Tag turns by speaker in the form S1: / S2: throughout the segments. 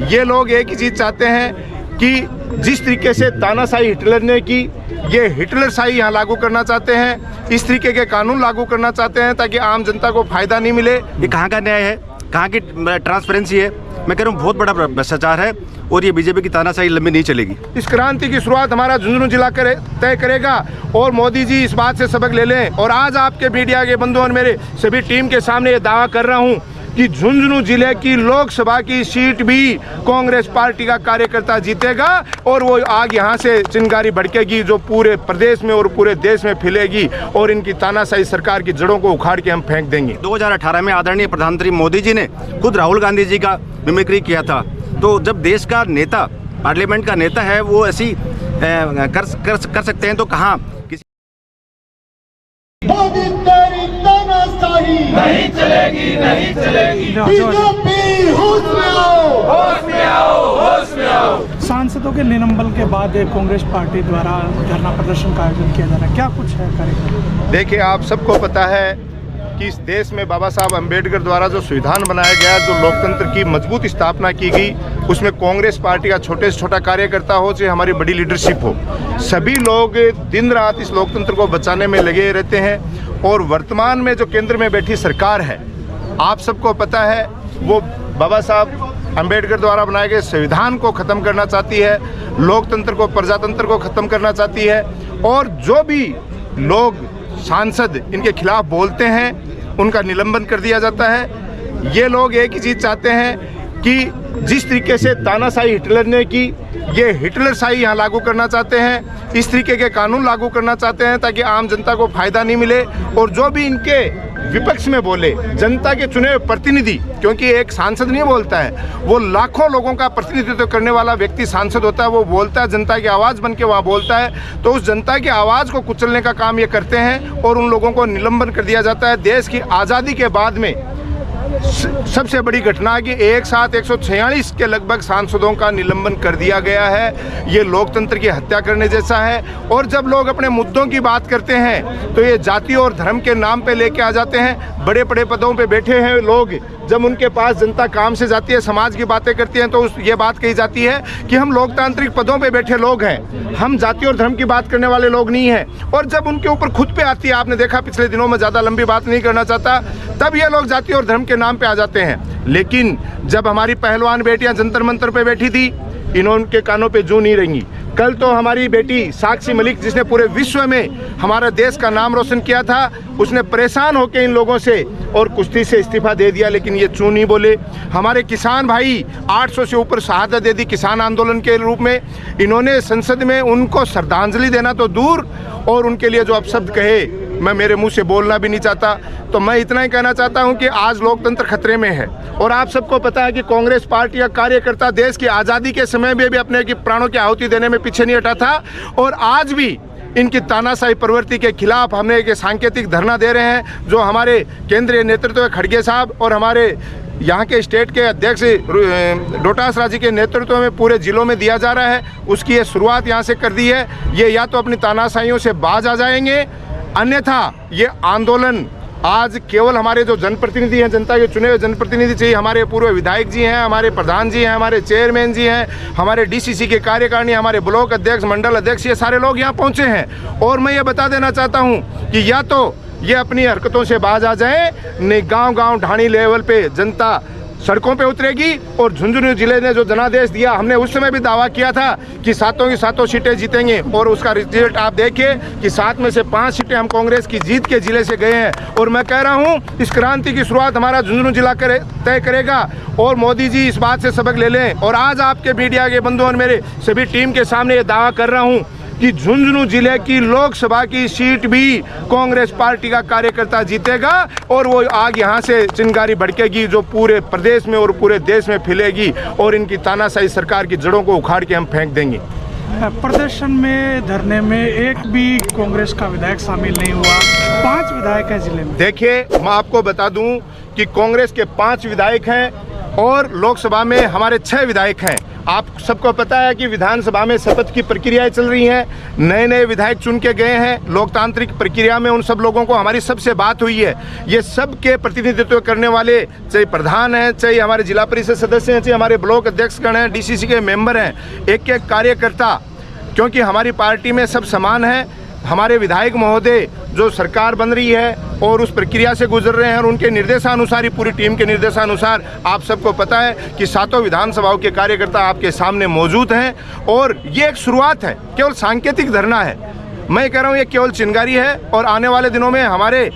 S1: ये लोग एक ही चीज़ चाहते हैं कि जिस तरीके से तानाशाही हिटलर ने की, ये हिटलरशाही यहाँ लागू करना चाहते हैं। इस तरीके के कानून लागू करना चाहते हैं ताकि आम जनता को फायदा नहीं मिले।
S2: ये कहाँ का न्याय है, कहाँ की ट्रांसपेरेंसी है? मैं कह रहा हूँ बहुत बड़ा भ्रष्टाचार है और ये बीजेपी की तानाशाही लंबी नहीं चलेगी।
S1: इस क्रांति की शुरुआत हमारा झुंझुनू जिला तय करेगा और मोदी जी इस बात से सबक ले लें। और आज आपके मीडिया के बंधु और मेरे सभी टीम के सामने ये दावा कर रहा हूँ कि झुंझुनू जिले की लोकसभा की सीट भी कांग्रेस पार्टी का कार्यकर्ता जीतेगा और वो आग यहाँ से चिंगारी भड़केगी जो पूरे प्रदेश में और पूरे देश में फैलेगी और इनकी तानाशाही सरकार की जड़ों को उखाड़ के हम फेंक देंगे।
S2: 2018 में आदरणीय प्रधानमंत्री मोदी जी ने खुद राहुल गांधी जी का मिमिक्री किया था। तो जब देश का नेता, पार्लियामेंट का नेता है, वो ऐसी कर सकते हैं तो कहाँ किसी
S3: नहीं चलेगी, नहीं चलेगी। बीजेपी होश में आओ, होश में आओ, होश में आओ।
S4: सांसदों के निलंबन के बाद कांग्रेस पार्टी द्वारा धरना प्रदर्शन का आयोजन किया जा रहा है, क्या कुछ है कार्यक्रम?
S1: देखिए, आप सबको पता है कि इस देश में बाबा साहब अम्बेडकर द्वारा जो संविधान बनाया गया, जो लोकतंत्र की मजबूत स्थापना की गई, उसमें कांग्रेस पार्टी का छोटे से छोटा कार्यकर्ता हो चाहे हमारी बड़ी लीडरशिप हो, सभी लोग दिन रात इस लोकतंत्र को बचाने में लगे रहते हैं। और वर्तमान में जो केंद्र में बैठी सरकार है, आप सबको पता है, वो बाबा साहब अम्बेडकर द्वारा बनाए गए संविधान को ख़त्म करना चाहती है, लोकतंत्र को, प्रजातंत्र को ख़त्म करना चाहती है। और जो भी लोग सांसद इनके खिलाफ बोलते हैं उनका निलंबन कर दिया जाता है। ये लोग एक ही चीज़ चाहते हैं कि जिस तरीके से तानाशाही हिटलर ने की, ये हिटलरशाही यहाँ लागू करना चाहते हैं। इस तरीके के कानून लागू करना चाहते हैं ताकि आम जनता को फायदा नहीं मिले। और जो भी इनके विपक्ष में बोले, जनता के चुने हुए प्रतिनिधि, क्योंकि एक सांसद नहीं बोलता है, वो लाखों लोगों का प्रतिनिधित्व करने वाला व्यक्ति सांसद होता है। वो बोलता है, जनता की आवाज़ बन के वहाँ बोलता है, तो उस जनता की आवाज़ को कुचलने का काम ये करते हैं और उन लोगों को निलंबन कर दिया जाता है। देश की आज़ादी के बाद में सबसे बड़ी घटना है कि एक साथ 146 के लगभग सांसदों का निलंबन कर दिया गया है। ये लोकतंत्र की हत्या करने जैसा है। और जब लोग अपने मुद्दों की बात करते हैं तो ये जाति और धर्म के नाम पे लेके आ जाते हैं। बड़े बड़े पदों पे बैठे हैं लोग, जब उनके पास जनता काम से जाती है, समाज की बातें करती हैं, तो ये बात कही जाती है कि हम लोकतांत्रिक पदों पे बैठे लोग हैं, हम जाति और धर्म की बात करने वाले लोग नहीं हैं। और जब उनके ऊपर खुद पे आती है, आपने देखा पिछले दिनों में, ज़्यादा लंबी बात नहीं करना चाहता, तब ये लोग जाति और धर्म के नाम पे आ जाते हैं। लेकिन जब हमारी पहलवान बेटियां जंतर मंतर पे बैठी थी, इन्होंने कानों पे जूं नहीं रही। कल तो हमारी बेटी साक्षी मलिक, जिसने पूरे विश्व में हमारा देश का नाम रोशन किया था, उसने परेशान होकर इन लोगों से और कुश्ती से इस्तीफा दे दिया, लेकिन ये चूं नहीं बोले। हमारे किसान भाई 800 से ऊपर शहादत दे दी किसान आंदोलन के रूप में। इन्होंने संसद में उनको श्रद्धांजलि देना तो दूर, और उनके लिए जो अपशब्द कहे, मैं मेरे मुंह से बोलना भी नहीं चाहता। तो मैं इतना ही कहना चाहता हूं कि आज लोकतंत्र खतरे में है। और आप सबको पता है कि कांग्रेस पार्टी का कार्यकर्ता देश की आज़ादी के समय में भी अपने की प्राणों की आहुति देने में पीछे नहीं हटा था। और आज भी इनकी तानाशाही प्रवृत्ति के खिलाफ हमने एक सांकेतिक धरना दे रहे हैं, जो हमारे केंद्रीय नेतृत्व खड़गे साहब और हमारे यहाँ के स्टेट के अध्यक्ष डोटासरा जी के नेतृत्व में पूरे जिलों में दिया जा रहा है। उसकी ये शुरुआत यहाँ से कर दी है। ये या तो अपनी तानाशाहियों से बाज आ जाएंगे, अन्यथा ये आंदोलन आज केवल हमारे जो जनप्रतिनिधि हैं, जनता के चुने हुए जनप्रतिनिधि चाहिए, हमारे पूर्व विधायक जी हैं, हमारे प्रधान जी हैं, हमारे चेयरमैन जी हैं, हमारे डीसीसी के कार्यकारिणी, हमारे ब्लॉक अध्यक्ष, मंडल अध्यक्ष, ये सारे लोग यहाँ पहुँचे हैं। और मैं ये बता देना चाहता हूँ कि या तो ये अपनी हरकतों से बाज आ जाए, नहीं गाँव ढाणी लेवल पे जनता सड़कों पे उतरेगी। और झुंझुनू जिले ने जो जनादेश दिया, हमने उस समय भी दावा किया था कि सातों की सातों सीटें जीतेंगे, और उसका रिजल्ट आप देखिए कि 7 में से 5 सीटें हम कांग्रेस की जीत के जिले से गए हैं। और मैं कह रहा हूं, इस क्रांति की शुरुआत हमारा झुंझुनू जिला तय करेगा और मोदी जी इस बात से सबक ले लें। और आज आपके मीडिया के बंधु और मेरे सभी टीम के सामने ये दावा कर रहा हूँ कि झुंझुनू जिले की लोकसभा की सीट भी कांग्रेस पार्टी का कार्यकर्ता जीतेगा और वो आग यहाँ से चिंगारी भड़केगी जो पूरे प्रदेश में और पूरे देश में फैलेगी और इनकी तानाशाही सरकार की जड़ों को उखाड़ के हम फेंक देंगे।
S4: प्रदर्शन में, धरने में एक भी कांग्रेस का विधायक शामिल नहीं हुआ। 5 विधायक हैं जिले में।
S1: देखिए, मैं आपको बता दूं कि कांग्रेस के 5 विधायक हैं और लोकसभा में हमारे 6 विधायक हैं। आप सबको पता है कि विधानसभा में शपथ की प्रक्रियाएं चल रही हैं, नए नए विधायक चुन के गए हैं। लोकतांत्रिक प्रक्रिया में उन सब लोगों को हमारी सबसे बात हुई है। ये सब के प्रतिनिधित्व करने वाले, चाहे प्रधान हैं, चाहे हमारे जिला परिषद सदस्य हैं, चाहे हमारे ब्लॉक अध्यक्षगण हैं, डीसीसी के मेंबर हैं, एक एक कार्यकर्ता, क्योंकि हमारी पार्टी में सब समान है। हमारे विधायक महोदय जो सरकार बन रही है और उस प्रक्रिया से गुजर रहे हैं, और उनके निर्देशानुसार ही, पूरी टीम के निर्देशानुसार आप सबको पता है कि सातों विधानसभाओं के कार्यकर्ता आपके सामने मौजूद हैं। और ये एक शुरुआत है, केवल सांकेतिक धरना है। मैं कह रहा हूँ ये केवल चिंगारी है, और आने वाले दिनों में हमारे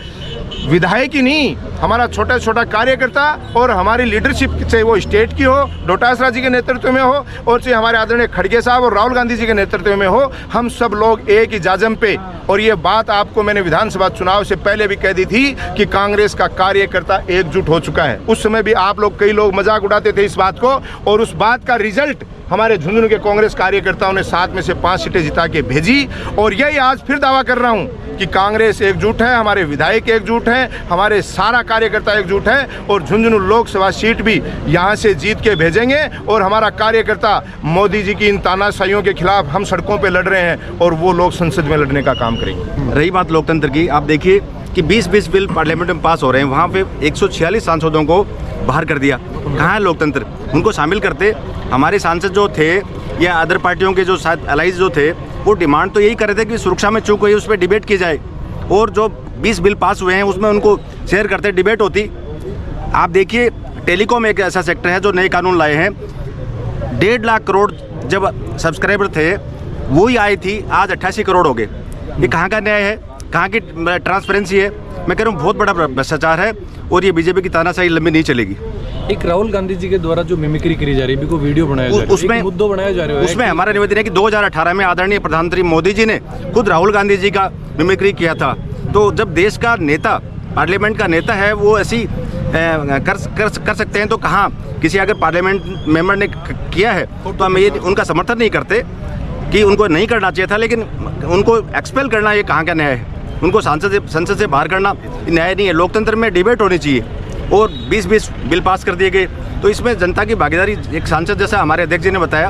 S1: विधायक ही नहीं, हमारा छोटा छोटा कार्यकर्ता और हमारी लीडरशिप, चाहे वो स्टेट की हो, डोटासरा जी के नेतृत्व में हो, और चाहे हमारे आदरणीय खड़गे साहब और राहुल गांधी जी के नेतृत्व में हो, हम सब लोग एक ही जाजम पे। और ये बात आपको मैंने विधानसभा चुनाव से पहले भी कह दी थी कि कांग्रेस का कार्यकर्ता एकजुट हो चुका है। उस समय भी आप लोग, कई लोग मजाक उड़ाते थे इस बात को, और उस बात का रिजल्ट हमारे झुंझुनू के कांग्रेस कार्यकर्ताओं ने 7 में से 5 सीटें जिता के भेजी। और यही आज फिर दावा कर रहा हूं कि कांग्रेस एकजुट है, हमारे विधायक एकजुट हैं, हमारे सारा कार्यकर्ता एकजुट है, और झुंझुनू लोकसभा सीट भी यहां से जीत के भेजेंगे। और हमारा कार्यकर्ता मोदी जी की इन तानाशाहियों के खिलाफ हम सड़कों पे लड़ रहे हैं, और वो लोग संसद में लड़ने का काम करेंगे।
S2: रही बात लोकतंत्र की, आप देखिए कि 20-20 बिल पार्लियामेंट में पास हो रहे हैं, वहाँ पे 146 सांसदों को बाहर कर दिया। कहाँ है लोकतंत्र? उनको शामिल करते। हमारे सांसद जो थे या अदर पार्टियों के जो साथ एलाइज जो थे, वो डिमांड तो यही कर रहे थे कि सुरक्षा में चूक हुई, उस पर डिबेट की जाए, और जो 20 बिल पास हुए हैं उसमें उनको शेयर करते, डिबेट होती। आप देखिए टेलीकॉम एक ऐसा सेक्टर है जो नए कानून लाए हैं। 1.5 लाख करोड़ जब सब्सक्राइबर थे वही आई थी, आज 88 करोड़ हो गए। ये कहाँ का न्याय है? कहाँ की ट्रांसपेरेंसी है? मैं कह रहा हूँ बहुत बड़ा भ्रष्टाचार है, और ये बीजेपी की तानाशाही लंबी नहीं चलेगी।
S5: एक राहुल गांधी जी के द्वारा जो मिमिक्री करी जा रही है, वीडियो बनाया जा रहा है,
S2: उसमें
S5: मुद्दों बनाया जा रहा है,
S2: उसमें हमारा निवेदन है कि 2018 में आदरणीय प्रधानमंत्री मोदी जी ने खुद राहुल गांधी जी का मिमिक्री किया था। तो जब देश का नेता, पार्लियामेंट का नेता है, वो ऐसी कर सकते हैं, तो कहाँ किसी अगर पार्लियामेंट मेंबर ने किया है तो हम ये उनका समर्थन नहीं करते कि उनको नहीं करना चाहिए था, लेकिन उनको एक्सपेल करना ये कहाँ का न्याय है? उनको संसद से बाहर करना न्याय नहीं है। लोकतंत्र में डिबेट होनी चाहिए, और 20-20 बिल पास कर दिए गए। तो इसमें जनता की भागीदारी, एक सांसद जैसा हमारे अध्यक्ष जी ने बताया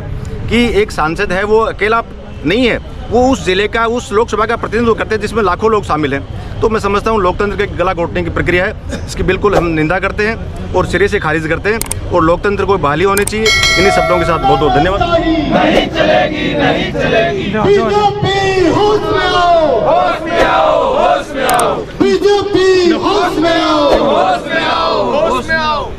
S2: कि एक सांसद है वो अकेला नहीं है, वो उस जिले का, उस लोकसभा का प्रतिनिधित्व करते हैं जिसमें लाखों लोग शामिल हैं। तो मैं समझता हूँ लोकतंत्र के गला घोटने की प्रक्रिया है, इसकी बिल्कुल हम निंदा करते हैं और सिरे से खारिज करते हैं, और लोकतंत्र को बहाली होनी चाहिए। इन्हीं शब्दों के साथ बहुत बहुत धन्यवाद।
S3: नहीं चलेगी, नहीं चलेगी। बीजेपी होश में आओ, होश में आओ, होश में आओ। बीजेपी होश में आओ, होश में आओ, होश में आओ।